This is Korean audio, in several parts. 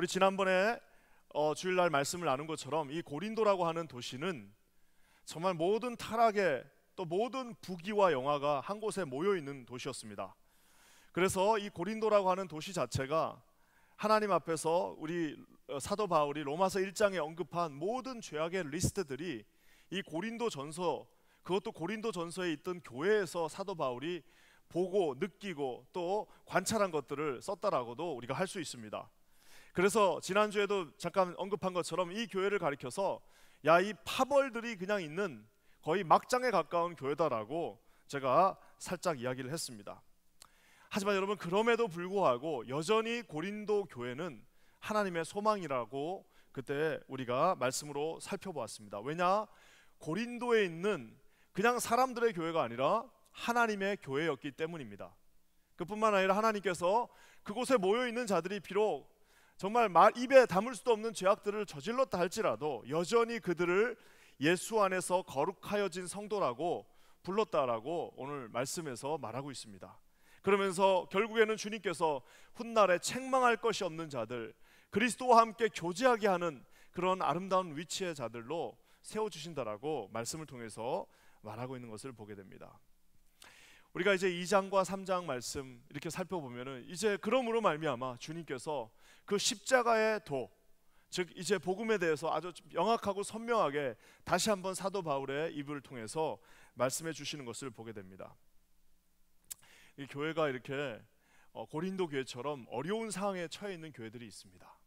우리 지난번에 주일날 말씀을 나눈 것처럼 이 고린도라고 하는 도시는 정말 모든 타락의 또 모든 부귀와 영화가 한 곳에 모여 있는 도시였습니다. 그래서 이 고린도라고 하는 도시 자체가 하나님 앞에서 우리 사도 바울이 로마서 1장에 언급한 모든 죄악의 리스트들이 이 고린도 전서, 그것도 고린도 전서에 있던 교회에서 사도 바울이 보고 느끼고 또 관찰한 것들을 썼다라고도 우리가 할 수 있습니다. 그래서 지난주에도 잠깐 언급한 것처럼 이 교회를 가리켜서 야, 이 파벌들이 그냥 있는 거의 막장에 가까운 교회다라고 제가 살짝 이야기를 했습니다. 하지만 여러분, 그럼에도 불구하고 여전히 고린도 교회는 하나님의 소망이라고 그때 우리가 말씀으로 살펴보았습니다. 왜냐? 고린도에 있는 그냥 사람들의 교회가 아니라 하나님의 교회였기 때문입니다. 그뿐만 아니라 하나님께서 그곳에 모여있는 자들이 비록 정말 입에 담을 수도 없는 죄악들을 저질렀다 할지라도 여전히 그들을 예수 안에서 거룩하여진 성도라고 불렀다라고 오늘 말씀에서 말하고 있습니다. 그러면서 결국에는 주님께서 훗날에 책망할 것이 없는 자들, 그리스도와 함께 교제하게 하는 그런 아름다운 위치의 자들로 세워주신다라고 말씀을 통해서 말하고 있는 것을 보게 됩니다. 우리가 이제 2장과 3장 말씀 이렇게 살펴보면은 이제 그러므로 말미암아 주님께서 그 십자가의 도, 즉 이제 복음에 대해서 아주 명확하고 선명하게 다시 한번 사도 바울의 입을 통해서 말씀해 주시는 것을 보게 됩니다. 이 교회가 이렇게 고린도 교회처럼 어려운 상황에 처해 있는 교회들이 있습니다.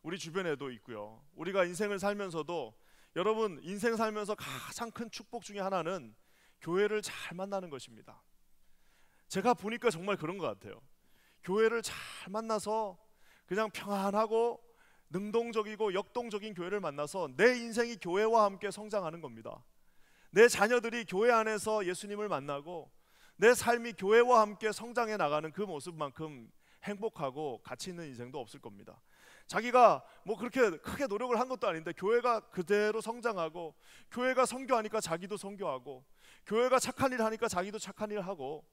우리 주변에도 있고요. 우리가 인생을 살면서도 여러분, 인생 살면서 가장 큰 축복 중에 하나는 교회를 잘 만나는 것입니다. 제가 보니까 정말 그런 것 같아요. 교회를 잘 만나서 그냥 평안하고 능동적이고 역동적인 교회를 만나서 내 인생이 교회와 함께 성장하는 겁니다. 내 자녀들이 교회 안에서 예수님을 만나고 내 삶이 교회와 함께 성장해 나가는 그 모습만큼 행복하고 가치 있는 인생도 없을 겁니다. 자기가 뭐 그렇게 크게 노력을 한 것도 아닌데 교회가 그대로 성장하고, 교회가 선교하니까 자기도 선교하고, 교회가 착한 일 하니까 자기도 착한 일 하고,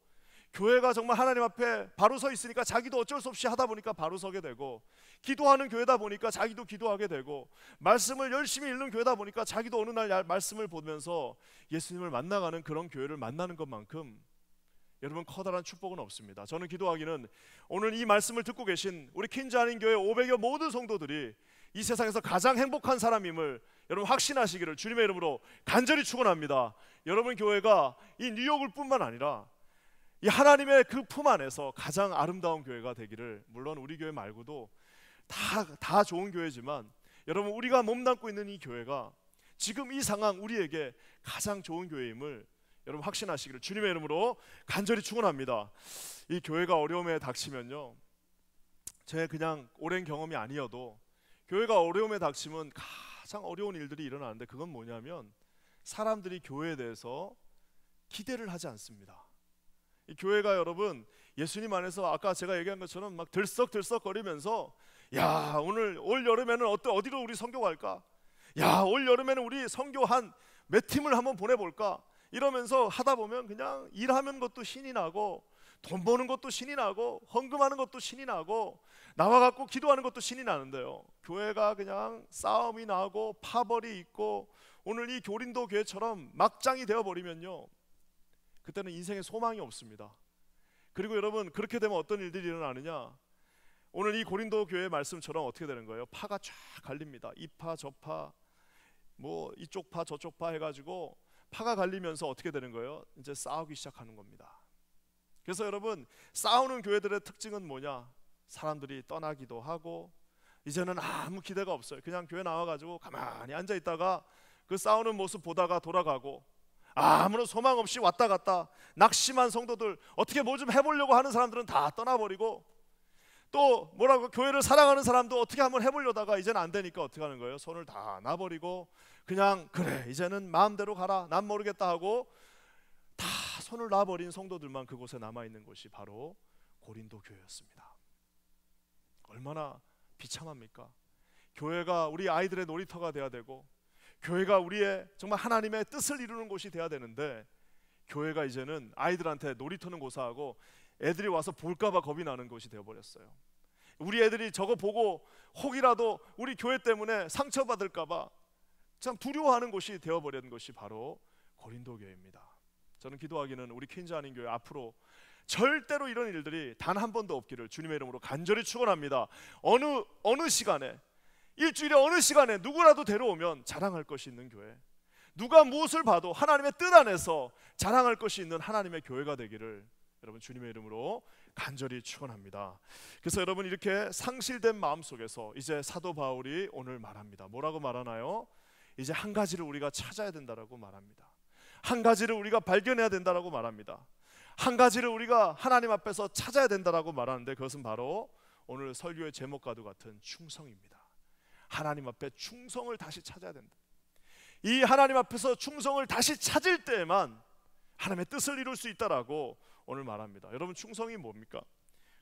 교회가 정말 하나님 앞에 바로 서 있으니까 자기도 어쩔 수 없이 하다 보니까 바로 서게 되고, 기도하는 교회다 보니까 자기도 기도하게 되고, 말씀을 열심히 읽는 교회다 보니까 자기도 어느 날 말씀을 보면서 예수님을 만나가는 그런 교회를 만나는 것만큼 여러분 커다란 축복은 없습니다. 저는 기도하기는 오늘 이 말씀을 듣고 계신 우리 퀸즈아닌 교회 500여 모든 성도들이 이 세상에서 가장 행복한 사람임을 여러분 확신하시기를 주님의 이름으로 간절히 축원합니다. 여러분 교회가 이 뉴욕을 뿐만 아니라 이 하나님의 그 품 안에서 가장 아름다운 교회가 되기를, 물론 우리 교회 말고도 다 좋은 교회지만 여러분, 우리가 몸담고 있는 이 교회가 지금 이 상황 우리에게 가장 좋은 교회임을 여러분 확신하시기를 주님의 이름으로 간절히 축원합니다. 이 교회가 어려움에 닥치면요, 제 그냥 오랜 경험이 아니어도 교회가 어려움에 닥치면 가장 어려운 일들이 일어나는데, 그건 뭐냐면 사람들이 교회에 대해서 기대를 하지 않습니다. 이 교회가 여러분 예수님 안에서 아까 제가 얘기한 것처럼 막 들썩들썩거리면서 야, 오늘 올 여름에는 어디로 우리 선교 갈까? 야, 올 여름에는 우리 선교 한 몇 팀을 한번 보내볼까? 이러면서 하다 보면 그냥 일하는 것도 신이 나고, 돈 버는 것도 신이 나고, 헌금하는 것도 신이 나고, 나와 갖고 기도하는 것도 신이 나는데요, 교회가 그냥 싸움이 나고 파벌이 있고 오늘 이 고린도 교회처럼 막장이 되어버리면요, 그때는 인생에 소망이 없습니다. 그리고 여러분, 그렇게 되면 어떤 일들이 일어나느냐, 오늘 이 고린도 교회 말씀처럼 어떻게 되는 거예요? 파가 쫙 갈립니다. 이 파 저 파, 뭐 이쪽 파 저쪽 파 해가지고 파가 갈리면서 어떻게 되는 거예요? 이제 싸우기 시작하는 겁니다. 그래서 여러분, 싸우는 교회들의 특징은 뭐냐? 사람들이 떠나기도 하고 이제는 아무 기대가 없어요. 그냥 교회 나와가지고 가만히 앉아있다가 그 싸우는 모습 보다가 돌아가고, 아무런 소망 없이 왔다 갔다 낙심한 성도들, 어떻게 뭐 좀 해보려고 하는 사람들은 다 떠나버리고, 또 뭐라고 교회를 사랑하는 사람도 어떻게 한번 해보려다가 이제는 안 되니까 어떻게 하는 거예요? 손을 다 놔버리고 그냥 그래 이제는 마음대로 가라, 난 모르겠다 하고 다 손을 놔버린 성도들만 그곳에 남아있는 곳이 바로 고린도 교회였습니다. 얼마나 비참합니까? 교회가 우리 아이들의 놀이터가 돼야 되고, 교회가 우리의 정말 하나님의 뜻을 이루는 곳이 돼야 되는데, 교회가 이제는 아이들한테 놀이터는 고사하고 애들이 와서 볼까봐 겁이 나는 곳이 되어버렸어요. 우리 애들이 저거 보고 혹이라도 우리 교회 때문에 상처받을까 봐 참 두려워하는 곳이 되어버린 것이 바로 고린도 교회입니다. 저는 기도하기는 우리 퀸즈 한인 교회 앞으로 절대로 이런 일들이 단 한 번도 없기를 주님의 이름으로 간절히 축원합니다. 어느 시간에, 일주일에 어느 시간에 누구라도 데려오면 자랑할 것이 있는 교회, 누가 무엇을 봐도 하나님의 뜻 안에서 자랑할 것이 있는 하나님의 교회가 되기를 여러분 주님의 이름으로 간절히 축원합니다. 그래서 여러분 이렇게 상실된 마음 속에서 이제 사도 바울이 오늘 말합니다. 뭐라고 말하나요? 이제 한 가지를 우리가 찾아야 된다라고 말합니다. 한 가지를 우리가 발견해야 된다라고 말합니다. 한 가지를 우리가 하나님 앞에서 찾아야 된다라고 말하는데 그것은 바로 오늘 설교의 제목과도 같은 충성입니다. 하나님 앞에 충성을 다시 찾아야 된다. 이 하나님 앞에서 충성을 다시 찾을 때에만 하나님의 뜻을 이룰 수 있다라고 오늘 말합니다. 여러분 충성이 뭡니까?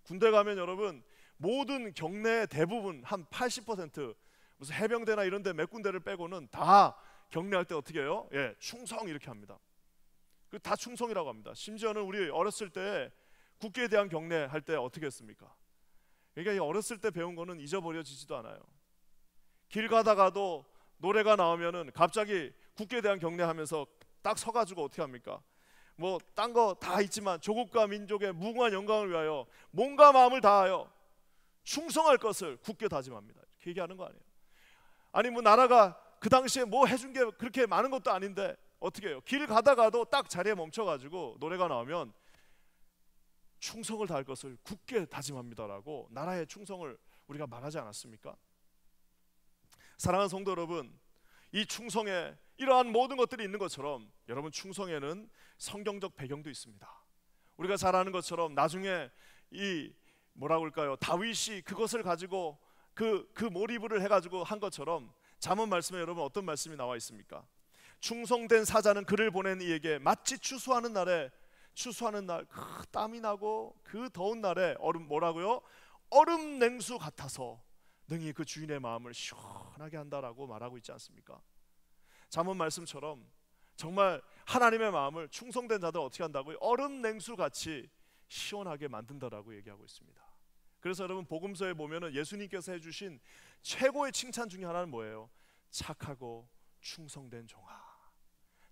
군대 가면 여러분 모든 경례의 대부분 한 80% 무슨 해병대나 이런 데 몇 군데를 빼고는 다 경례할 때 어떻게 해요? 예, 충성 이렇게 합니다. 그 다 충성이라고 합니다. 심지어는 우리 어렸을 때 국기에 대한 경례할 때 어떻게 했습니까? 그러니까 어렸을 때 배운 거는 잊어버려지지도 않아요. 길 가다가도 노래가 나오면은 갑자기 국기에 대한 경례하면서 딱 서가지고 어떻게 합니까? 뭐 딴 거 다 있지만 조국과 민족의 무궁한 영광을 위하여 몸과 마음을 다하여 충성할 것을 굳게 다짐합니다. 이렇게 얘기하는 거 아니에요. 아니 뭐 나라가 그 당시에 뭐 해준 게 그렇게 많은 것도 아닌데 어떻게 해요? 길 가다가도 딱 자리에 멈춰가지고 노래가 나오면 충성을 다할 것을 굳게 다짐합니다라고 나라의 충성을 우리가 말하지 않았습니까? 사랑하는 성도 여러분, 이 충성에 이러한 모든 것들이 있는 것처럼 여러분 충성에는 성경적 배경도 있습니다. 우리가 잘 아는 것처럼 나중에 이 뭐라고 할까요? 다윗이 그것을 가지고 그 몰입을 해가지고 한 것처럼 잠언 말씀에 여러분 어떤 말씀이 나와 있습니까? 충성된 사자는 그를 보낸 이에게 마치 추수하는 날 그 땀이 나고 그 더운 날에 뭐라고요? 얼음 냉수 같아서 능히 그 주인의 마음을 시원하게 한다라고 말하고 있지 않습니까? 잠언 말씀처럼 정말 하나님의 마음을 충성된 자들 어떻게 한다고요? 얼음 냉수 같이 시원하게 만든다라고 얘기하고 있습니다. 그래서 여러분 복음서에 보면은 예수님께서 해주신 최고의 칭찬 중에 하나는 뭐예요? 착하고 충성된 종아.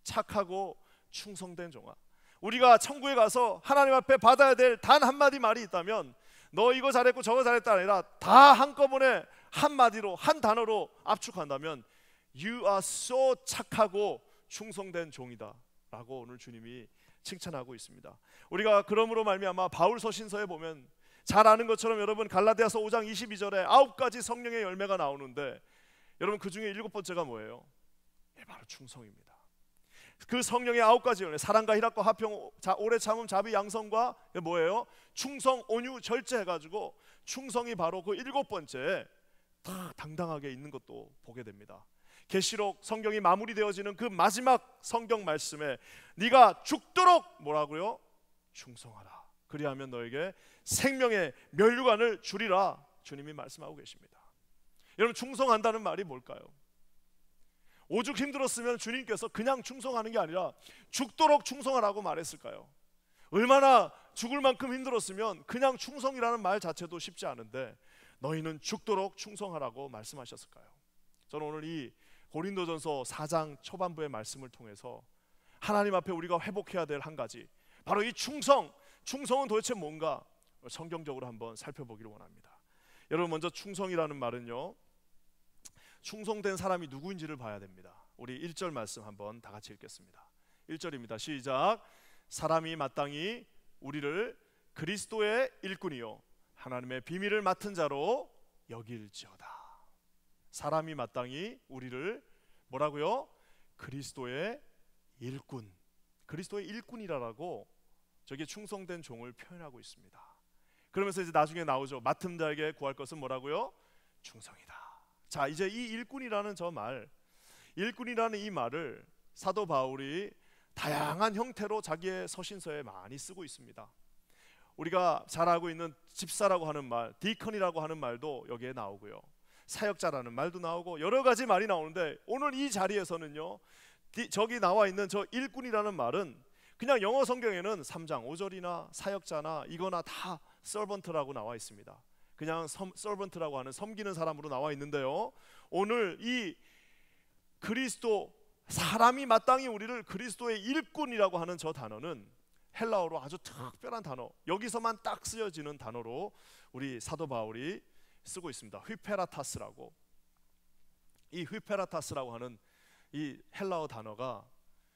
착하고 충성된 종아. 우리가 천국에 가서 하나님 앞에 받아야 될 단 한마디 말이 있다면 너 이거 잘했고 저거 잘했다 아니라 다 한꺼번에 한마디로 한 단어로 압축한다면 You are so 착하고 충성된 종이다 라고 오늘 주님이 칭찬하고 있습니다. 우리가 그러므로 말미암아 바울 서신서에 보면 잘 아는 것처럼 여러분 갈라디아서 5장 22절에 9가지 성령의 열매가 나오는데 여러분 그 중에 7번째가 뭐예요? 예, 바로 충성입니다. 그 성령의 9가지 열매, 사랑과 희락과 화평, 오래 참음, 자비, 양성과 뭐예요? 충성, 온유, 절제 해가지고 충성이 바로 그 7번째 다 당당하게 있는 것도 보게 됩니다. 계시록 성경이 마무리되어지는 그 마지막 성경 말씀에 네가 죽도록 뭐라고요? 충성하라. 그리하면 너에게 생명의 면류관을 주리라 주님이 말씀하고 계십니다. 여러분 충성한다는 말이 뭘까요? 오죽 힘들었으면 주님께서 그냥 충성하는 게 아니라 죽도록 충성하라고 말했을까요? 얼마나 죽을 만큼 힘들었으면 그냥 충성이라는 말 자체도 쉽지 않은데 너희는 죽도록 충성하라고 말씀하셨을까요? 저는 오늘 이 고린도전서 4장 초반부의 말씀을 통해서 하나님 앞에 우리가 회복해야 될 한 가지, 바로 이 충성은 도대체 뭔가 성경적으로 한번 살펴보기를 원합니다. 여러분 먼저 충성이라는 말은요, 충성된 사람이 누구인지를 봐야 됩니다. 우리 1절 말씀 한번 다 같이 읽겠습니다. 1절입니다. 시작. 사람이 마땅히 우리를 그리스도의 일꾼이요 하나님의 비밀을 맡은 자로 여길지어다. 사람이 마땅히 우리를 뭐라고요? 그리스도의 일꾼, 그리스도의 일꾼이라고 저게 충성된 종을 표현하고 있습니다. 그러면서 이제 나중에 나오죠. 맡은 자에게 구할 것은 뭐라고요? 충성이다. 자, 이제 이 일꾼이라는 저 말, 일꾼이라는 이 말을 사도 바울이 다양한 형태로 자기의 서신서에 많이 쓰고 있습니다. 우리가 잘 알고 있는 집사라고 하는 말, 디컨이라고 하는 말도 여기에 나오고요. 사역자라는 말도 나오고 여러 가지 말이 나오는데 오늘 이 자리에서는요, 저기 나와 있는 저 일꾼이라는 말은 그냥 영어 성경에는 3장 5절이나 사역자나 이거나 다 서번트라고 나와 있습니다. 그냥 서번트라고 하는 섬기는 사람으로 나와 있는데요, 오늘 이 그리스도, 사람이 마땅히 우리를 그리스도의 일꾼이라고 하는 저 단어는 헬라어로 아주 특별한 단어, 여기서만 딱 쓰여지는 단어로 우리 사도 바울이 쓰고 있습니다. 휘페라타스라고. 이 휘페라타스라고 하는 이 헬라어 단어가,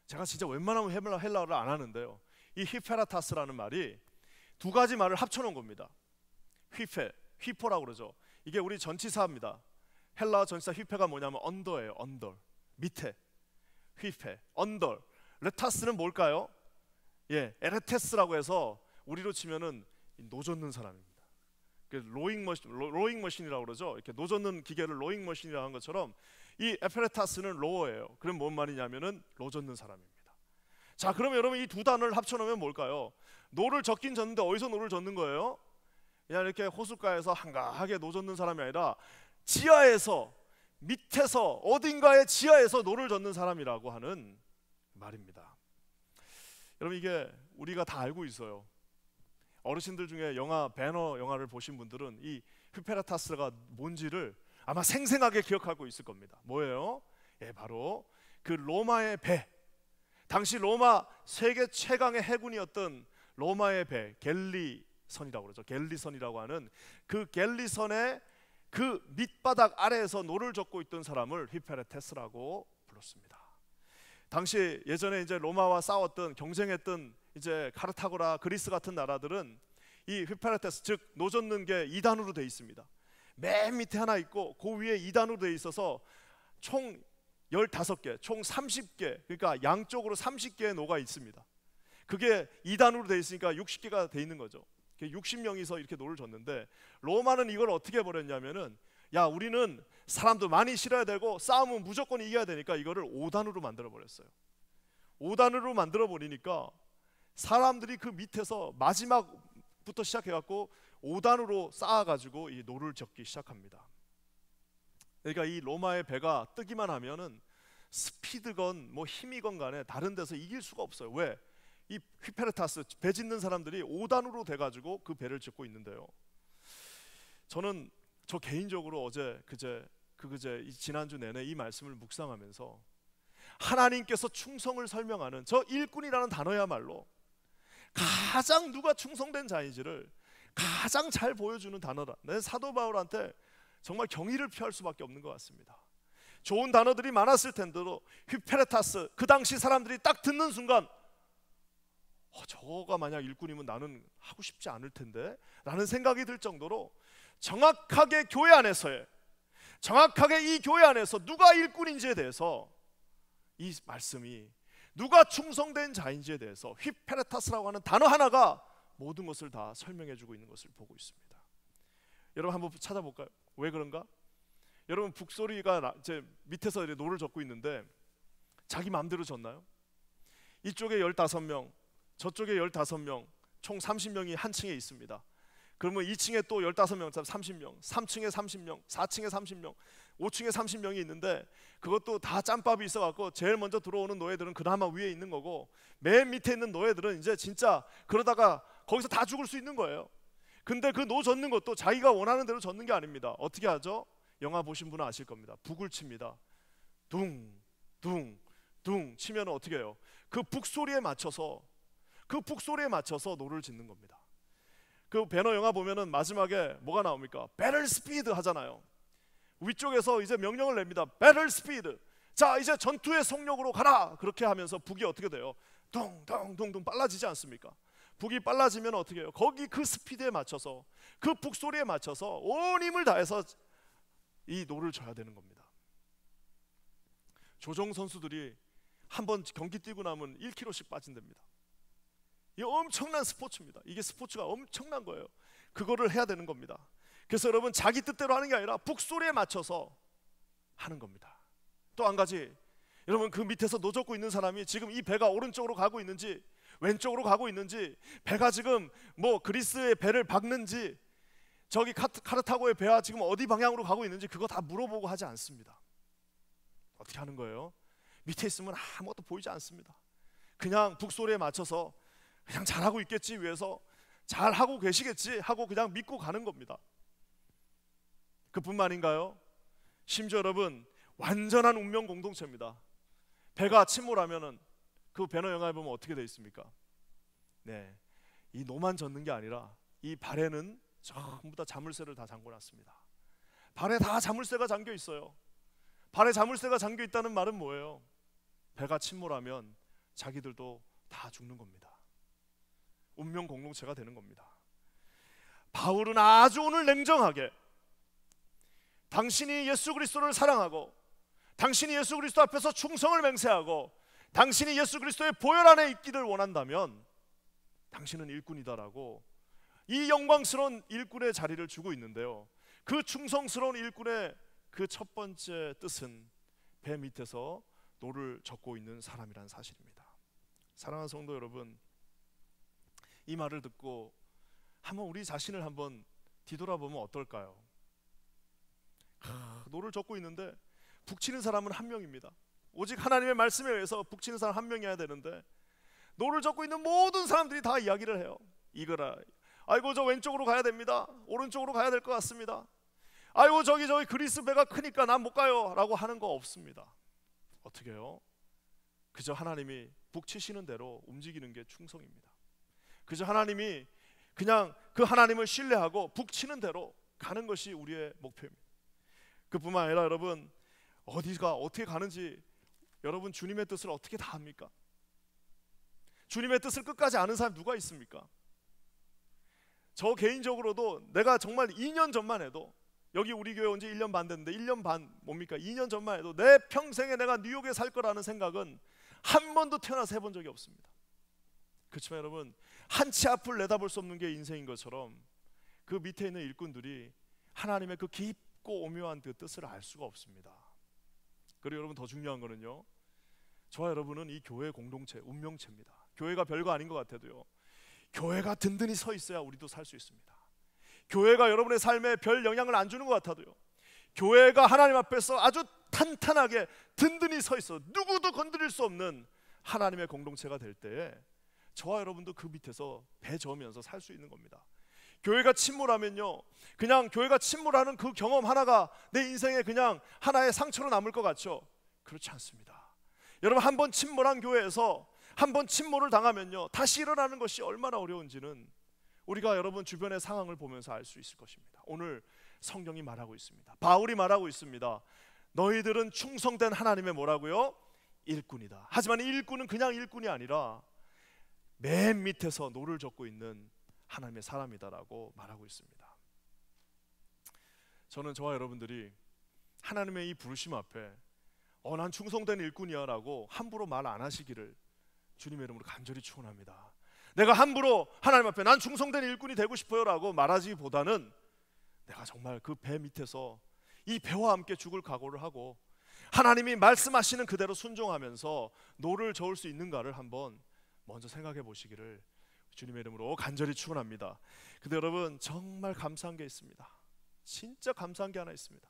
제가 진짜 웬만하면 헬라어를 안 하는데요, 이 휘페라타스라는 말이 두 가지 말을 합쳐놓은 겁니다. 휘페, 휘포라고 그러죠. 이게 우리 전치사입니다. 헬라어 전치사 휘페가 뭐냐면 언더예요. 언더, 밑에. 휘페, 언더. 레타스는 뭘까요? 예, 에레테스라고 해서 우리로 치면은 노젓는 사람입니다. 로잉 머신이라고 그러죠. 이렇게 노젓는 기계를 로잉 머신이라고 하는 것처럼 이 에페레타스는 로어예요. 그럼 뭔 말이냐면은 노젓는 사람입니다. 자, 그러면 여러분 이 두 단어를 합쳐놓으면 뭘까요? 노를 젓긴 젓는데 어디서 노를 젓는 거예요? 그냥 이렇게 호숫가에서 한가하게 노젓는 사람이 아니라 지하에서, 밑에서, 어딘가의 지하에서 노를 젓는 사람이라고 하는 말입니다. 여러분 이게 우리가 다 알고 있어요. 어르신들 중에 영화 배너 영화를 보신 분들은 이 휘페라타스가 뭔지를 아마 생생하게 기억하고 있을 겁니다. 뭐예요? 예, 바로 그 로마의 배, 당시 로마 세계 최강의 해군이었던 로마의 배, 갤리선이라고 그러죠. 갤리선이라고 하는 그 갤리선의 그 밑바닥 아래에서 노를 젓고 있던 사람을 휘페레테스라고 불렀습니다. 당시 예전에 이제 로마와 싸웠던, 경쟁했던 이제 카르타고나 그리스 같은 나라들은 이 휘페레테스, 즉 노젓는 게 2단으로 되어 있습니다. 맨 밑에 하나 있고 그 위에 2단으로 되어 있어서 총 15개, 총 30개, 그러니까 양쪽으로 30개의 노가 있습니다. 그게 2단으로 되어 있으니까 60개가 되어 있는 거죠. 60명이서 이렇게 노를 젓는데, 로마는 이걸 어떻게 버렸냐면은, 야, 우리는 사람도 많이 실어야 되고 싸움은 무조건 이겨야 되니까 이거를 5단으로 만들어 버렸어요. 5단으로 만들어 버리니까 사람들이 그 밑에서 마지막부터 시작해갖고 5단으로 쌓아가지고 이 노를 젓기 시작합니다. 그러니까 이 로마의 배가 뜨기만 하면은 스피드건 뭐 힘이건 간에 다른 데서 이길 수가 없어요. 왜? 이 휘페레타스, 배 짓는 사람들이 5단으로 돼가지고 그 배를 짓고 있는데요, 저는 저 개인적으로 어제 그제 지난주 내내 이 말씀을 묵상하면서 하나님께서 충성을 설명하는 저 일꾼이라는 단어야말로 가장 누가 충성된 자인지를 가장 잘 보여주는 단어다. 내 사도 바울한테 정말 경의를 표할 수밖에 없는 것 같습니다. 좋은 단어들이 많았을 텐데도 휘페레타스, 그 당시 사람들이 딱 듣는 순간 저거가 만약 일꾼이면 나는 하고 싶지 않을 텐데 라는 생각이 들 정도로 정확하게 교회 안에서의, 정확하게 이 교회 안에서 누가 일꾼인지에 대해서 이 말씀이, 누가 충성된 자인지에 대해서 휘페레타스라고 하는 단어 하나가 모든 것을 다 설명해주고 있는 것을 보고 있습니다. 여러분 한번 찾아볼까요? 왜 그런가? 여러분 북소리가 제 밑에서 이렇게 노를 젓고 있는데 자기 마음대로 젓나요? 이쪽에 15명, 저쪽에 15명, 총 30명이 한 층에 있습니다. 그러면 2층에 또 15명, 30명, 3층에 30명, 4층에 30명, 5층에 30명이 있는데 그것도 다 짬밥이 있어갖고 제일 먼저 들어오는 노예들은 그나마 위에 있는 거고, 맨 밑에 있는 노예들은 이제 진짜 그러다가 거기서 다 죽을 수 있는 거예요. 근데 그 노 젓는 것도 자기가 원하는 대로 젓는 게 아닙니다. 어떻게 하죠? 영화 보신 분은 아실 겁니다. 북을 칩니다. 둥, 둥, 둥 치면 어떻게 해요? 그 북소리에 맞춰서 노를 짓는 겁니다. 그 배너 영화 보면은 마지막에 뭐가 나옵니까? 배럴 스피드 하잖아요. 위쪽에서 이제 명령을 냅니다. 배럴 스피드. 자, 이제 전투의 속력으로 가라. 그렇게 하면서 북이 어떻게 돼요? 둥둥둥둥 빨라지지 않습니까? 북이 빨라지면 어떻게 해요? 거기 그 스피드에 맞춰서, 그 북소리에 맞춰서 온 힘을 다해서 이 노를 져야 되는 겁니다. 조정 선수들이 한번 경기 뛰고 나면 1kg씩 빠진답니다. 이 엄청난 스포츠입니다. 이게 스포츠가 엄청난 거예요. 그거를 해야 되는 겁니다. 그래서 여러분 자기 뜻대로 하는 게 아니라 북소리에 맞춰서 하는 겁니다. 또 한 가지, 여러분 그 밑에서 노젓고 있는 사람이 지금 이 배가 오른쪽으로 가고 있는지 왼쪽으로 가고 있는지, 배가 지금 뭐 그리스의 배를 박는지, 저기 카르타고의 배가 지금 어디 방향으로 가고 있는지 그거 다 물어보고 하지 않습니다. 어떻게 하는 거예요? 밑에 있으면 아무것도 보이지 않습니다. 그냥 북소리에 맞춰서 그냥 잘하고 있겠지 위해서, 잘하고 계시겠지 하고 그냥 믿고 가는 겁니다. 그뿐만인가요? 심지어 여러분, 완전한 운명 공동체입니다. 배가 침몰하면은 그 배너 영화에 보면 어떻게 되어 있습니까? 네, 이 노만 젓는 게 아니라 이 발에는 전부 다 자물쇠를 다 잠궈놨습니다. 발에 다 자물쇠가 잠겨 있어요. 발에 자물쇠가 잠겨 있다는 말은 뭐예요? 배가 침몰하면 자기들도 다 죽는 겁니다. 운명 공동체가 되는 겁니다. 바울은 아주 오늘 냉정하게 당신이 예수 그리스도를 사랑하고 당신이 예수 그리스도 앞에서 충성을 맹세하고 당신이 예수 그리스도의 보혈 안에 있기를 원한다면 당신은 일꾼이다라고 이 영광스러운 일꾼의 자리를 주고 있는데요, 그 충성스러운 일꾼의 그 첫 번째 뜻은 배 밑에서 노를 젓고 있는 사람이라는 사실입니다. 사랑하는 성도 여러분, 이 말을 듣고 한번 우리 자신을 한번 뒤돌아보면 어떨까요? 노를 젓고 있는데 북치는 사람은 한 명입니다. 오직 하나님의 말씀에 의해서 북치는 사람 한 명이어야 되는데 노를 젓고 있는 모든 사람들이 다 이야기를 해요. 이거라, 아이고 저 왼쪽으로 가야 됩니다. 오른쪽으로 가야 될 것 같습니다. 아이고 저기 그리스 배가 크니까 난 못 가요 라고 하는 거 없습니다. 어떻게 해요? 그저 하나님이 북치시는 대로 움직이는 게 충성입니다. 그저 하나님이 그냥 그 하나님을 신뢰하고 북치는 대로 가는 것이 우리의 목표입니다. 그뿐만 아니라 여러분, 어디가 어떻게 가는지 여러분 주님의 뜻을 어떻게 다 합니까? 주님의 뜻을 끝까지 아는 사람 누가 있습니까? 저 개인적으로도 내가 정말 2년 전만 해도, 여기 우리 교회 온 지 1년 반 됐는데 1년 반 뭡니까? 2년 전만 해도 내 평생에 내가 뉴욕에 살 거라는 생각은 한 번도 태어나서 해본 적이 없습니다. 그렇지만 여러분, 한 치 앞을 내다볼 수 없는 게 인생인 것처럼 그 밑에 있는 일꾼들이 하나님의 그 깊고 오묘한 그 뜻을 알 수가 없습니다. 그리고 여러분, 더 중요한 거는요, 저와 여러분은 이 교회 공동체, 운명체입니다. 교회가 별거 아닌 것 같아도요, 교회가 든든히 서 있어야 우리도 살 수 있습니다. 교회가 여러분의 삶에 별 영향을 안 주는 것 같아도요, 교회가 하나님 앞에서 아주 탄탄하게 든든히 서 있어 누구도 건드릴 수 없는 하나님의 공동체가 될 때에 저와 여러분도 그 밑에서 배 저으면서 살 수 있는 겁니다. 교회가 침몰하면요, 그냥 교회가 침몰하는 그 경험 하나가 내 인생에 그냥 하나의 상처로 남을 것 같죠? 그렇지 않습니다. 여러분, 한번 침몰한 교회에서 한번 침몰을 당하면요, 다시 일어나는 것이 얼마나 어려운지는 우리가 여러분 주변의 상황을 보면서 알 수 있을 것입니다. 오늘 성경이 말하고 있습니다. 바울이 말하고 있습니다. 너희들은 충성된 하나님의 뭐라고요? 일꾼이다. 하지만 이 일꾼은 그냥 일꾼이 아니라 맨 밑에서 노를 젓고 있는 하나님의 사람이다라고 말하고 있습니다. 저는 저와 여러분들이 하나님의 이 부르심 앞에 난 충성된 일꾼이야 라고 함부로 말 안 하시기를 주님의 이름으로 간절히 축원합니다. 내가 함부로 하나님 앞에 난 충성된 일꾼이 되고 싶어요 라고 말하기보다는 내가 정말 그 배 밑에서 이 배와 함께 죽을 각오를 하고 하나님이 말씀하시는 그대로 순종하면서 노를 저을 수 있는가를 한번 먼저 생각해 보시기를 주님의 이름으로 간절히 축원합니다. 근데 여러분, 정말 감사한 게 있습니다. 진짜 감사한 게 하나 있습니다.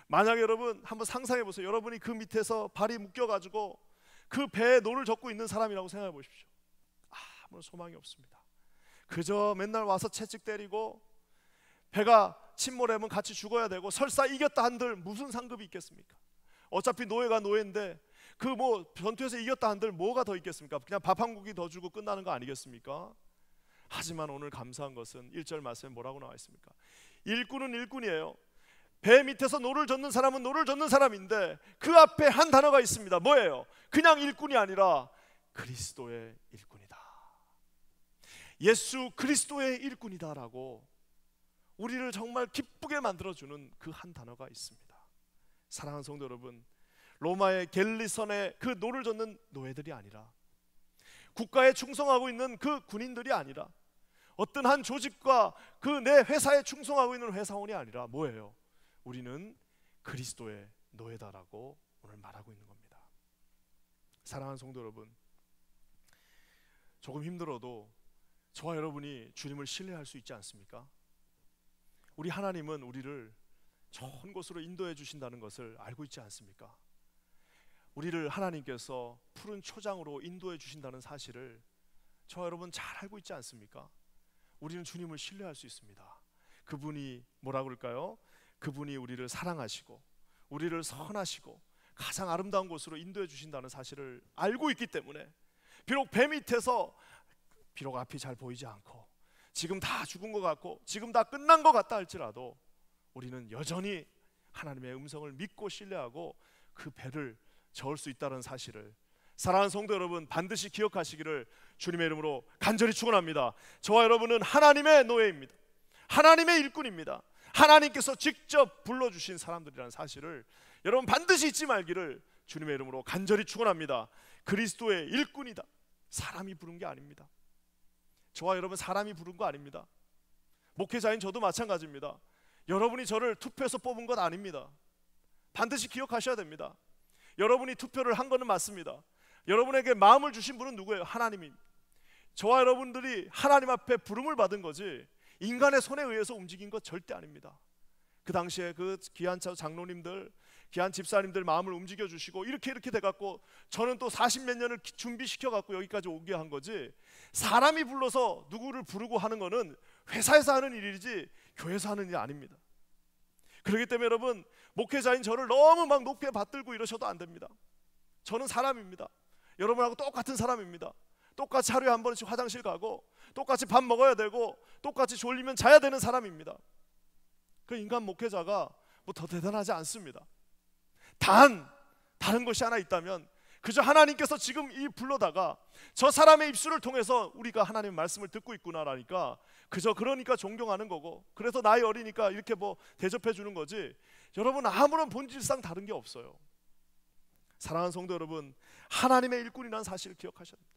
만약에 여러분 한번 상상해 보세요. 여러분이 그 밑에서 발이 묶여가지고 그 배에 노를 젓고 있는 사람이라고 생각해 보십시오. 아무런 소망이 없습니다. 그저 맨날 와서 채찍 때리고 배가 침몰하면 같이 죽어야 되고 설사 이겼다 한들 무슨 상급이 있겠습니까? 어차피 노예가 노예인데 그 뭐 전투에서 이겼다 한들 뭐가 더 있겠습니까? 그냥 밥 한 고기 더 주고 끝나는 거 아니겠습니까? 하지만 오늘 감사한 것은 1절 말씀에 뭐라고 나와 있습니까? 일꾼은 일꾼이에요. 배 밑에서 노를 젓는 사람은 노를 젓는 사람인데 그 앞에 한 단어가 있습니다. 뭐예요? 그냥 일꾼이 아니라 그리스도의 일꾼이다. 예수 그리스도의 일꾼이다라고 우리를 정말 기쁘게 만들어주는 그 한 단어가 있습니다. 사랑하는 성도 여러분, 로마의 갤리선의 그 노를 젓는 노예들이 아니라 국가에 충성하고 있는 그 군인들이 아니라 어떤 한 조직과 그 내 회사에 충성하고 있는 회사원이 아니라 뭐예요? 우리는 그리스도의 노예다라고 오늘 말하고 있는 겁니다. 사랑하는 성도 여러분, 조금 힘들어도 저와 여러분이 주님을 신뢰할 수 있지 않습니까? 우리 하나님은 우리를 좋은 곳으로 인도해 주신다는 것을 알고 있지 않습니까? 우리를 하나님께서 푸른 초장으로 인도해 주신다는 사실을 저와 여러분 잘 알고 있지 않습니까? 우리는 주님을 신뢰할 수 있습니다. 그분이 뭐라 그럴까요? 그분이 우리를 사랑하시고 우리를 선하시고 가장 아름다운 곳으로 인도해 주신다는 사실을 알고 있기 때문에, 비록 배 밑에서 비록 앞이 잘 보이지 않고 지금 다 죽은 것 같고 지금 다 끝난 것 같다 할지라도 우리는 여전히 하나님의 음성을 믿고 신뢰하고 그 배를 저을 수 있다는 사실을, 사랑하는 성도 여러분, 반드시 기억하시기를 주님의 이름으로 간절히 축원합니다. 저와 여러분은 하나님의 노예입니다. 하나님의 일꾼입니다. 하나님께서 직접 불러주신 사람들이라는 사실을 여러분 반드시 잊지 말기를 주님의 이름으로 간절히 축원합니다. 그리스도의 일꾼이다. 사람이 부른 게 아닙니다. 저와 여러분 사람이 부른 거 아닙니다. 목회자인 저도 마찬가지입니다. 여러분이 저를 투표해서 뽑은 것 아닙니다. 반드시 기억하셔야 됩니다. 여러분이 투표를 한 거는 맞습니다. 여러분에게 마음을 주신 분은 누구예요? 하나님입니다. 저와 여러분들이 하나님 앞에 부름을 받은 거지 인간의 손에 의해서 움직인 것 절대 아닙니다. 그 당시에 그 귀한 장로님들, 귀한 집사님들 마음을 움직여 주시고 이렇게 돼갖고 저는 또 40몇 년을 준비시켜 갖고 여기까지 오게 한 거지, 사람이 불러서 누구를 부르고 하는 거는 회사에서 하는 일이지 교회에서 하는 일이 아닙니다. 그렇기 때문에 여러분, 목회자인 저를 너무 막 높게 받들고 이러셔도 안 됩니다. 저는 사람입니다. 여러분하고 똑같은 사람입니다. 똑같이 하루에 한 번씩 화장실 가고 똑같이 밥 먹어야 되고 똑같이 졸리면 자야 되는 사람입니다. 그 인간 목회자가 뭐 더 대단하지 않습니다. 다른 것이 하나 있다면 그저 하나님께서 지금 이 불러다가 저 사람의 입술을 통해서 우리가 하나님의 말씀을 듣고 있구나라니까, 그저 그러니까 존경하는 거고, 그래서 나이 어리니까 이렇게 뭐 대접해 주는 거지, 여러분 아무런 본질상 다른 게 없어요. 사랑하는 성도 여러분, 하나님의 일꾼이라는 사실을 기억하셔야 됩니다.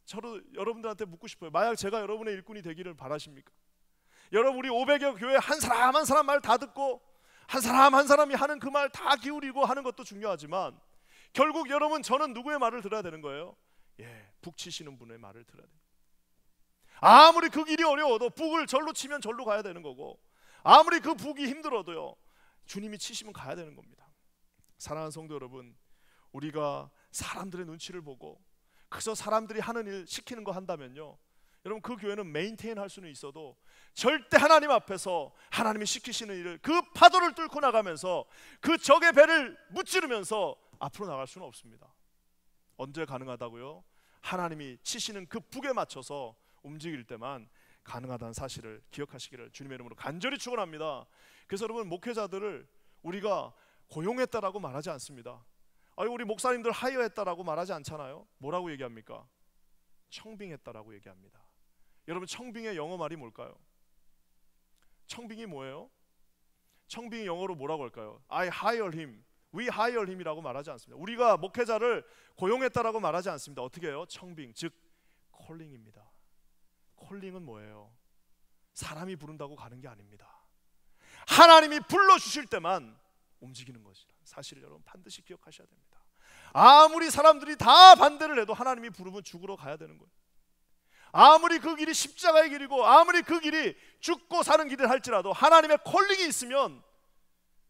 저도 여러분들한테 묻고 싶어요. 만약 제가 여러분의 일꾼이 되기를 바라십니까? 여러분, 우리 500여 교회 한 사람 한 사람 말 다 듣고 한 사람 한 사람이 하는 그 말 다 기울이고 하는 것도 중요하지만, 결국 여러분 저는 누구의 말을 들어야 되는 거예요? 북 치시는 분의 말을 들어야 됩니다. 아무리 그 길이 어려워도 북을 절로 치면 절로 가야 되는 거고, 아무리 그 북이 힘들어도요 주님이 치시면 가야 되는 겁니다. 사랑하는 성도 여러분, 우리가 사람들의 눈치를 보고 그저 사람들이 하는 일 시키는 거 한다면요, 여러분 그 교회는 메인테인 할 수는 있어도 절대 하나님 앞에서 하나님이 시키시는 일을, 그 파도를 뚫고 나가면서 그 적의 배를 무찌르면서 앞으로 나갈 수는 없습니다. 언제 가능하다고요? 하나님이 치시는 그 북에 맞춰서 움직일 때만 가능하다는 사실을 기억하시기를 주님의 이름으로 간절히 축원합니다. 그래서 여러분, 목회자들을 우리가 고용했다라고 말하지 않습니다. 우리 목사님들 하이어했다라고 말하지 않잖아요. 뭐라고 얘기합니까? 청빙했다라고 얘기합니다. 여러분, 청빙의 영어 말이 뭘까요? 청빙이 뭐예요? 청빙이 영어로 뭐라고 할까요? I hire him, we hire him이라고 말하지 않습니다. 우리가 목회자를 고용했다라고 말하지 않습니다. 어떻게 해요? 청빙, 즉 콜링입니다. 콜링은 뭐예요? 사람이 부른다고 가는 게 아닙니다. 하나님이 불러주실 때만 움직이는 것이라는 사실을 여러분 반드시 기억하셔야 됩니다. 아무리 사람들이 다 반대를 해도 하나님이 부르면 죽으러 가야 되는 거예요. 아무리 그 길이 십자가의 길이고 아무리 그 길이 죽고 사는 길을 할지라도 하나님의 콜링이 있으면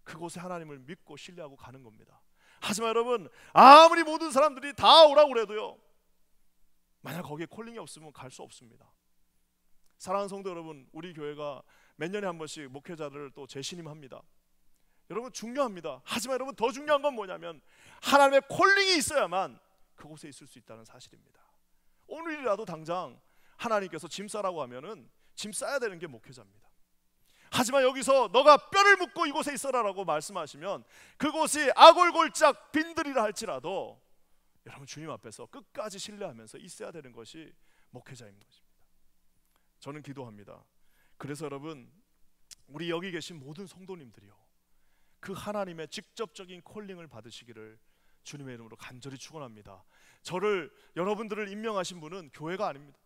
그곳에 하나님을 믿고 신뢰하고 가는 겁니다. 하지만 여러분, 아무리 모든 사람들이 다 오라고 그래도요, 만약 거기에 콜링이 없으면 갈 수 없습니다. 사랑하는 성도 여러분, 우리 교회가 몇 년에 한 번씩 목회자들을 또 재신임합니다. 여러분 중요합니다. 하지만 여러분 더 중요한 건 뭐냐면 하나님의 콜링이 있어야만 그곳에 있을 수 있다는 사실입니다. 오늘이라도 당장 하나님께서 짐 싸라고 하면은 짐 싸야 되는 게 목회자입니다. 하지만 여기서 너가 뼈를 묻고 이곳에 있어라라고 말씀하시면 그곳이 아골골짝 빈들이라 할지라도 여러분 주님 앞에서 끝까지 신뢰하면서 있어야 되는 것이 목회자인 것입니다. 저는 기도합니다. 그래서 여러분, 우리 여기 계신 모든 성도님들이요, 그 하나님의 직접적인 콜링을 받으시기를 주님의 이름으로 간절히 축원합니다. 저를, 여러분들을 임명하신 분은 교회가 아닙니다.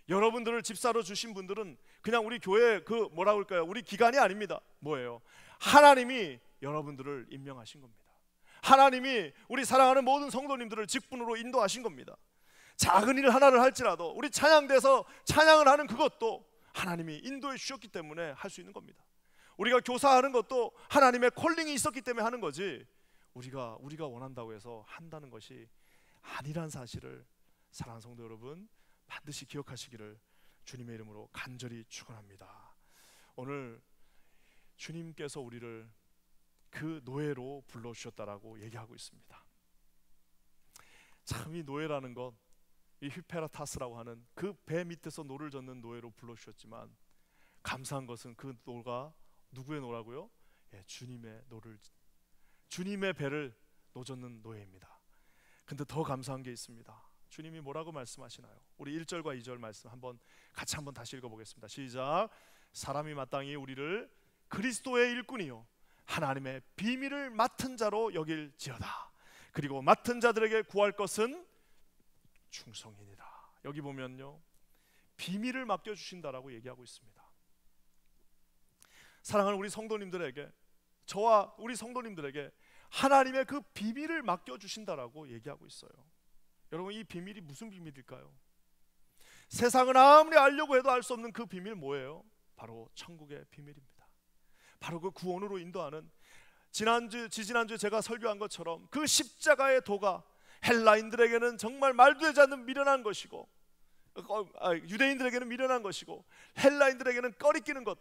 여러분들을 집사로 주신 분들은 그냥 우리 교회 그 뭐라고 할까요? 우리 기관이 아닙니다. 뭐예요? 하나님이 여러분들을 임명하신 겁니다. 하나님이 우리 사랑하는 모든 성도님들을 직분으로 인도하신 겁니다. 작은 일 하나를 할지라도 우리 찬양대에서 찬양을 하는 그것도 하나님이 인도해 주셨기 때문에 할 수 있는 겁니다. 우리가 교사하는 것도 하나님의 콜링이 있었기 때문에 하는 거지, 우리가 원한다고 해서 한다는 것이 아니란 사실을 사랑하는 성도 여러분 반드시 기억하시기를 주님의 이름으로 간절히 축원합니다. 오늘 주님께서 우리를 그 노예로 불러주셨다라고 얘기하고 있습니다. 참 이 노예라는 것, 이 휘페라타스라고 하는 그 배 밑에서 노를 젓는 노예로 불러주셨지만 감사한 것은 그 노가 누구의 노라고요? 주님의 배를 노젓는 노예입니다. 근데 더 감사한 게 있습니다. 주님이 뭐라고 말씀하시나요? 우리 1절과 2절 말씀 같이 한번 다시 읽어보겠습니다. 시작. 사람이 마땅히 우리를 그리스도의 일꾼이요 하나님의 비밀을 맡은 자로 여길지어다. 그리고 맡은 자들에게 구할 것은 충성이니라. 여기 보면요, 비밀을 맡겨주신다라고 얘기하고 있습니다. 사랑하는 우리 성도님들에게, 저와 우리 성도님들에게 하나님의 그 비밀을 맡겨주신다라고 얘기하고 있어요. 여러분, 이 비밀이 무슨 비밀일까요? 세상은 아무리 알려고 해도 알 수 없는 그 비밀 뭐예요? 바로 천국의 비밀입니다. 바로 그 구원으로 인도하는, 지지난주 제가 설교한 것처럼 그 십자가의 도가 헬라인들에게는 정말 말도 되지 않는 미련한 것이고, 유대인들에게는 미련한 것이고, 헬라인들에게는 꺼리끼는 것,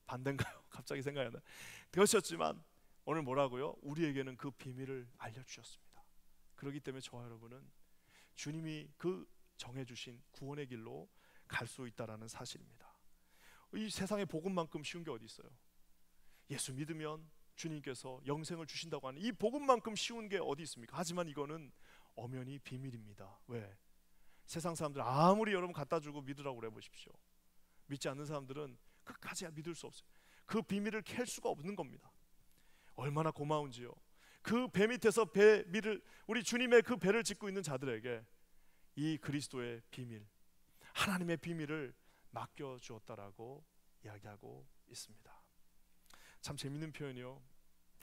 반대인가요? 갑자기 생각이 나요. 그것이었지만 오늘 뭐라고요? 우리에게는 그 비밀을 알려주셨습니다. 그렇기 때문에 저와 여러분은 주님이 그 정해주신 구원의 길로 갈 수 있다라는 사실입니다. 이 세상에 복음만큼 쉬운 게 어디 있어요? 예수 믿으면 주님께서 영생을 주신다고 하는 이 복음만큼 쉬운 게 어디 있습니까? 하지만 이거는 엄연히 비밀입니다. 왜? 세상 사람들 아무리 여러분 갖다 주고 믿으라고 그래 보십시오. 믿지 않는 사람들은 끝까지 믿을 수 없어요. 그 비밀을 캘 수가 없는 겁니다. 얼마나 고마운지요. 그 배 밑에서 우리 주님의 그 배를 짓고 있는 자들에게 이 그리스도의 비밀, 하나님의 비밀을 맡겨주었다라고 이야기하고 있습니다. 참 재밌는 표현이요.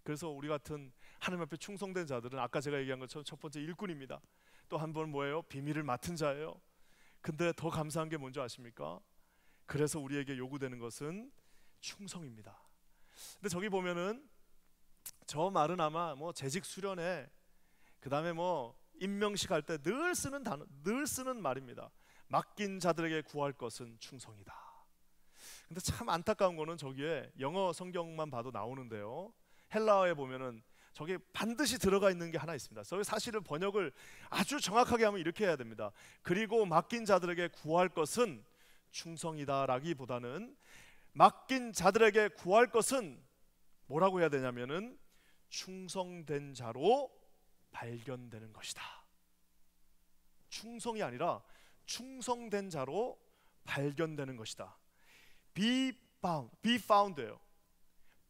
그래서 우리 같은 하나님 앞에 충성된 자들은 아까 제가 얘기한 것처럼 첫 번째 일꾼입니다. 또 한 번 뭐예요? 비밀을 맡은 자예요. 근데 더 감사한 게 뭔지 아십니까? 그래서 우리에게 요구되는 것은 충성입니다. 근데 저기 보면은 저 말은 아마 뭐 재직 수련회, 그 다음에 뭐 임명식 할 때 늘 쓰는 단어, 늘 쓰는 말입니다. 맡긴 자들에게 구할 것은 충성이다. 근데 참 안타까운 거는 저기에 영어 성경만 봐도 나오는데요, 헬라어에 보면은 저게 반드시 들어가 있는 게 하나 있습니다. 저기 사실은 번역을 아주 정확하게 하면 이렇게 해야 됩니다. 그리고 맡긴 자들에게 구할 것은 충성이다라기보다는 맡긴 자들에게 구할 것은 뭐라고 해야 되냐면은 충성된 자로 발견되는 것이다. 충성이 아니라 충성된 자로 발견되는 것이다. be found예요.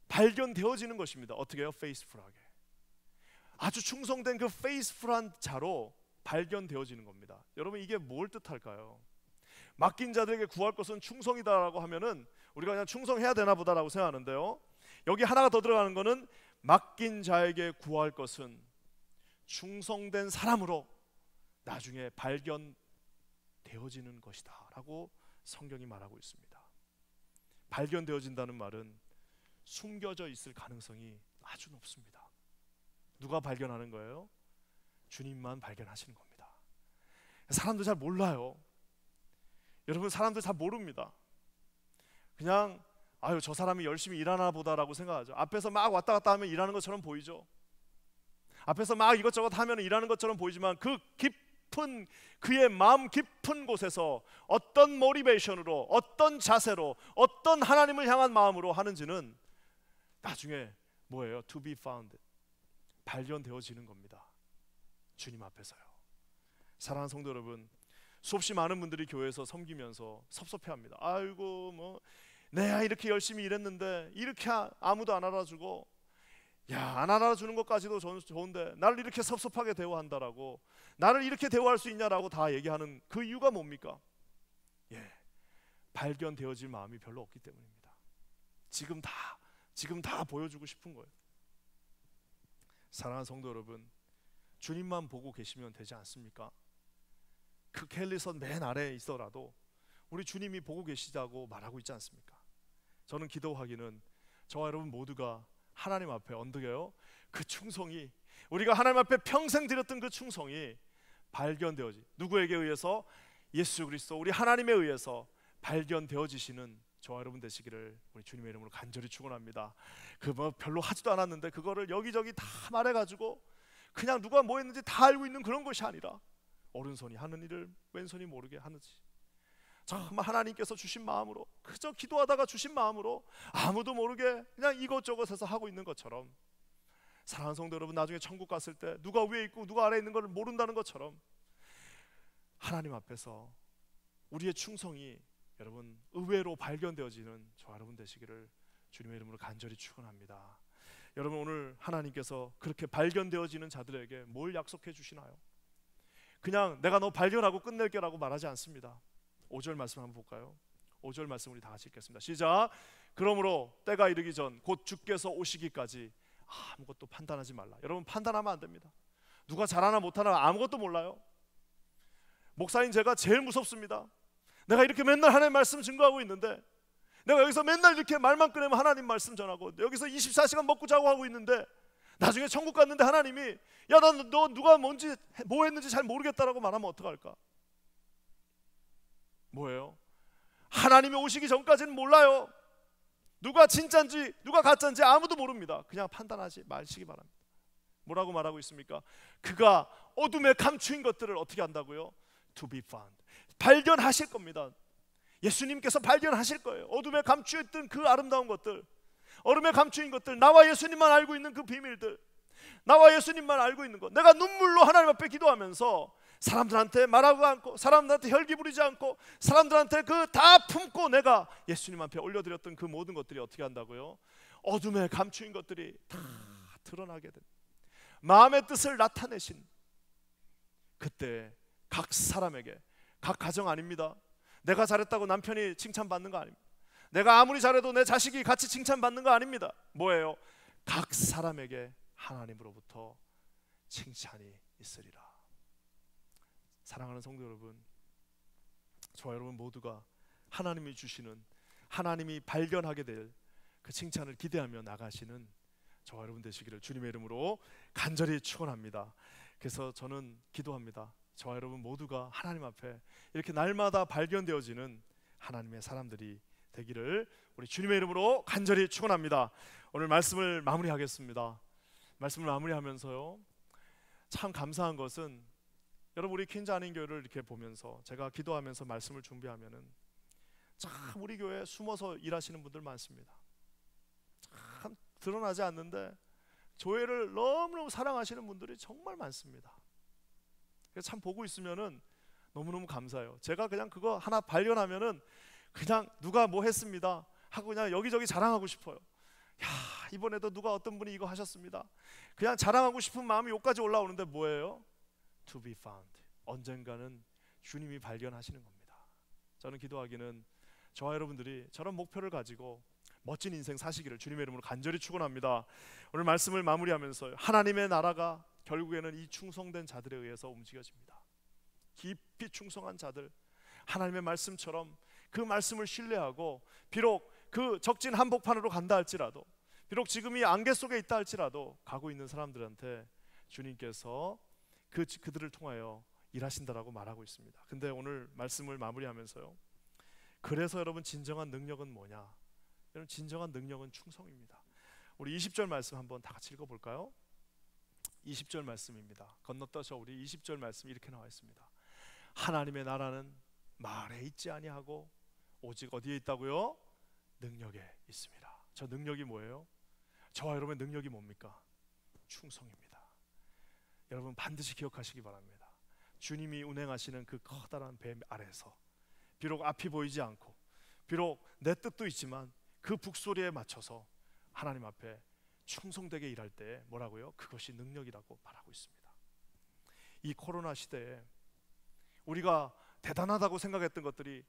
발견되어지는 것입니다. 어떻게 해요? faithful하게. 아주 충성된 그 faithful한 자로 발견되어지는 겁니다. 여러분, 이게 뭘 뜻할까요? 맡긴 자들에게 구할 것은 충성이다라고 하면은 우리가 그냥 충성해야 되나 보다라고 생각하는데요, 여기 하나가 더 들어가는 거는 맡긴 자에게 구할 것은 충성된 사람으로 나중에 발견되어지는 것이다 라고 성경이 말하고 있습니다. 발견되어진다는 말은 숨겨져 있을 가능성이 아주 높습니다. 누가 발견하는 거예요? 주님만 발견하시는 겁니다. 사람들 잘 몰라요. 여러분, 사람들 잘 모릅니다. 그냥 아유, 저 사람이 열심히 일하나 보다라고 생각하죠. 앞에서 막 왔다 갔다 하면 일하는 것처럼 보이죠. 앞에서 막 이것저것 하면 일하는 것처럼 보이지만 그 깊은, 그의 마음 깊은 곳에서 어떤 모티베이션으로, 어떤 자세로, 어떤 하나님을 향한 마음으로 하는지는 나중에 뭐예요? To be found, 발견되어지는 겁니다. 주님 앞에서요. 사랑하는 성도 여러분, 수없이 많은 분들이 교회에서 섬기면서 섭섭해합니다. 아이고, 뭐 내가 이렇게 열심히 일했는데 이렇게 아무도 안 알아주고, 야, 안 알아주는 것까지도 좋은데 나를 이렇게 섭섭하게 대우한다라고, 나를 이렇게 대우할 수 있냐라고 다 얘기하는 그 이유가 뭡니까? 발견되어질 마음이 별로 없기 때문입니다. 지금 다 보여주고 싶은 거예요. 사랑하는 성도 여러분, 주님만 보고 계시면 되지 않습니까? 그 켈리선 맨 아래에 있더라도 우리 주님이 보고 계시다고 말하고 있지 않습니까? 저는 기도하기는 저와 여러분 모두가 하나님 앞에 언덕에요, 그 충성이, 우리가 하나님 앞에 평생 드렸던 그 충성이 발견되어지, 누구에게 의해서? 예수 그리스도 우리 하나님에 의해서 발견되어지시는 저와 여러분 되시기를 우리 주님의 이름으로 간절히 축원합니다. 그 뭐 별로 하지도 않았는데 그거를 여기저기 다 말해가지고 그냥 누가 뭐 했는지 다 알고 있는 그런 것이 아니라 오른손이 하는 일을 왼손이 모르게 하는지, 정말 하나님께서 주신 마음으로, 그저 기도하다가 주신 마음으로 아무도 모르게 그냥 이것저것 해서 하고 있는 것처럼, 사랑하는 성도 여러분, 나중에 천국 갔을 때 누가 위에 있고 누가 아래에 있는 걸 모른다는 것처럼 하나님 앞에서 우리의 충성이 여러분 의외로 발견되어지는 저와 여러분 되시기를 주님의 이름으로 간절히 축원합니다. 여러분, 오늘 하나님께서 그렇게 발견되어지는 자들에게 뭘 약속해 주시나요? 그냥 내가 너 발견하고 끝낼게라고 말하지 않습니다. 5절 말씀 한번 볼까요? 5절 말씀 우리 다 같이 읽겠습니다. 시작. 그러므로 때가 이르기 전 곧 주께서 오시기까지 아무것도 판단하지 말라. 여러분, 판단하면 안 됩니다. 누가 잘하나 못하나 아무것도 몰라요. 목사인 제가 제일 무섭습니다. 내가 이렇게 맨날 하나님 말씀 증거하고 있는데, 내가 여기서 맨날 이렇게 말만 꺼내면 하나님 말씀 전하고, 여기서 24시간 먹고 자고 하고 있는데 나중에 천국 갔는데 하나님이 야, 너 누가 뭔지 뭐 했는지 잘 모르겠다라고 말하면 어떡할까? 뭐예요? 하나님이 오시기 전까지는 몰라요. 누가 진짜인지 누가 가짜인지 아무도 모릅니다. 그냥 판단하지 마시기 바랍니다. 뭐라고 말하고 있습니까? 그가 어둠에 감추인 것들을 어떻게 한다고요? To be found. 발견하실 겁니다. 예수님께서 발견하실 거예요. 어둠에 감추어있던 그 아름다운 것들, 어둠에 감추인 것들, 나와 예수님만 알고 있는 그 비밀들, 나와 예수님만 알고 있는 것, 내가 눈물로 하나님 앞에 기도하면서 사람들한테 말하고 않고, 사람들한테 혈기 부리지 않고, 사람들한테 그 다 품고 내가 예수님 앞에 올려드렸던 그 모든 것들이 어떻게 한다고요? 어둠에 감추인 것들이 다 드러나게 된, 마음의 뜻을 나타내신 그때 각 사람에게, 각 가정 아닙니다. 내가 잘했다고 남편이 칭찬받는 거 아닙니다. 내가 아무리 잘해도 내 자식이 같이 칭찬받는 거 아닙니다. 뭐예요? 각 사람에게 하나님으로부터 칭찬이 있으리라. 사랑하는 성도 여러분, 저와 여러분 모두가 하나님이 주시는, 하나님이 발견하게 될 그 칭찬을 기대하며 나가시는 저와 여러분 되시기를 주님의 이름으로 간절히 축원합니다. 그래서 저는 기도합니다. 저와 여러분 모두가 하나님 앞에 이렇게 날마다 발견되어지는 하나님의 사람들이 되기를 우리 주님의 이름으로 간절히 축원합니다. 오늘 말씀을 마무리하겠습니다. 말씀을 마무리하면서요, 참 감사한 것은 여러분, 우리 퀸즈 한인교회를 이렇게 보면서 제가 기도하면서 말씀을 준비하면은 참 우리 교회에 숨어서 일하시는 분들 많습니다. 참 드러나지 않는데 교회를 너무너무 사랑하시는 분들이 정말 많습니다. 그래서 참 보고 있으면은 너무너무 감사해요. 제가 그냥 그거 하나 발견하면은 그냥 누가 뭐 했습니다 하고 그냥 여기저기 자랑하고 싶어요. 야, 이번에도 누가 어떤 분이 이거 하셨습니다. 그냥 자랑하고 싶은 마음이 여기까지 올라오는데 뭐예요? To be found. 언젠가는 주님이 발견하시는 겁니다. 저는 기도하기는 저와 여러분들이 저런 목표를 가지고 멋진 인생 사시기를 주님의 이름으로 간절히 축원합니다. 오늘 말씀을 마무리하면서 하나님의 나라가 결국에는 이 충성된 자들에 의해서 움직여집니다. 깊이 충성한 자들, 하나님의 말씀처럼 그 말씀을 신뢰하고, 비록 그 적진 한복판으로 간다 할지라도, 비록 지금이 안개 속에 있다 할지라도 가고 있는 사람들한테 주님께서 그들을 통하여 일하신다라고 말하고 있습니다. 근데 오늘 말씀을 마무리하면서요, 그래서 여러분 진정한 능력은 뭐냐? 여러분, 진정한 능력은 충성입니다. 우리 20절 말씀 한번 다 같이 읽어볼까요? 20절 말씀입니다. 건너떠서 우리 20절 말씀 이렇게 나와 있습니다. 하나님의 나라는 말에 있지 아니하고 오직 어디에 있다고요? 능력에 있습니다. 저 능력이 뭐예요? 저와 여러분의 능력이 뭡니까? 충성입니다. 여러분 반드시 기억하시기 바랍니다. 주님이 운행하시는 그 커다란 배 아래에서 비록 앞이 보이지 않고, 비록 내 뜻도 있지만 그 북소리에 맞춰서 하나님 앞에 충성되게 일할 때 뭐라고요? 그것이 능력이라고 말하고 있습니다. 이 코로나 시대에 우리가 대단하다고 생각했던 것들이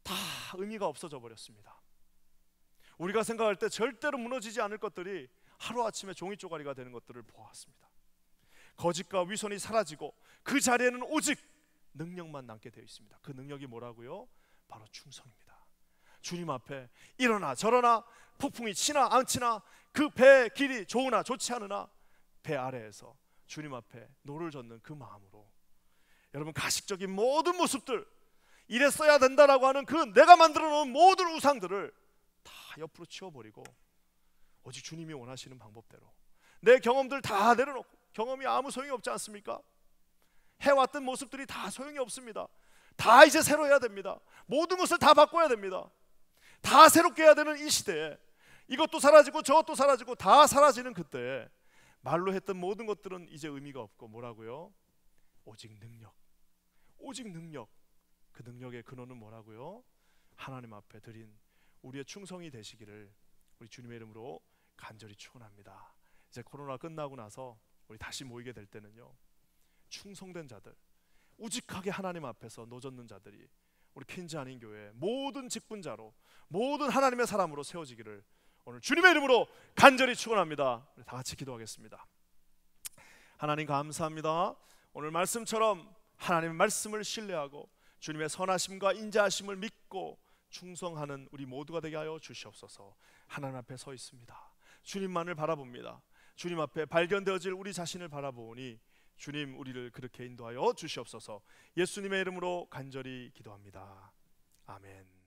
다 의미가 없어져 버렸습니다. 우리가 생각할 때 절대로 무너지지 않을 것들이 하루아침에 종이 쪼가리가 되는 것들을 보았습니다. 거짓과 위선이 사라지고 그 자리에는 오직 능력만 남게 되어 있습니다. 그 능력이 뭐라고요? 바로 충성입니다. 주님 앞에 이러나 저러나 폭풍이 치나 안 치나, 그 배 길이 좋으나 좋지 않으나 배 아래에서 주님 앞에 노를 젓는 그 마음으로 여러분 가식적인 모든 모습들, 이랬어야 된다라고 하는 그 내가 만들어 놓은 모든 우상들을 다 옆으로 치워버리고 오직 주님이 원하시는 방법대로 내 경험들 다 내려놓고, 경험이 아무 소용이 없지 않습니까? 해왔던 모습들이 다 소용이 없습니다. 다 이제 새로 해야 됩니다. 모든 것을 다 바꿔야 됩니다. 다 새롭게 해야 되는 이 시대에 이것도 사라지고 저것도 사라지고 다 사라지는 그때 말로 했던 모든 것들은 이제 의미가 없고 뭐라고요? 오직 능력, 오직 능력. 그 능력의 근원은 뭐라고요? 하나님 앞에 드린 우리의 충성이 되시기를 우리 주님의 이름으로 간절히 축원합니다. 이제 코로나 끝나고 나서 우리 다시 모이게 될 때는요, 충성된 자들, 우직하게 하나님 앞에서 노젓는 자들이 우리 퀸즈 한인 교회 모든 직분자로, 모든 하나님의 사람으로 세워지기를 오늘 주님의 이름으로 간절히 축원합니다. 우리 다 같이 기도하겠습니다. 하나님 감사합니다. 오늘 말씀처럼 하나님의 말씀을 신뢰하고 주님의 선하심과 인자하심을 믿고 충성하는 우리 모두가 되게 하여 주시옵소서. 하나님 앞에 서 있습니다. 주님만을 바라봅니다. 주님 앞에 발견되어질 우리 자신을 바라보니 주님 우리를 그렇게 인도하여 주시옵소서. 예수님의 이름으로 간절히 기도합니다. 아멘.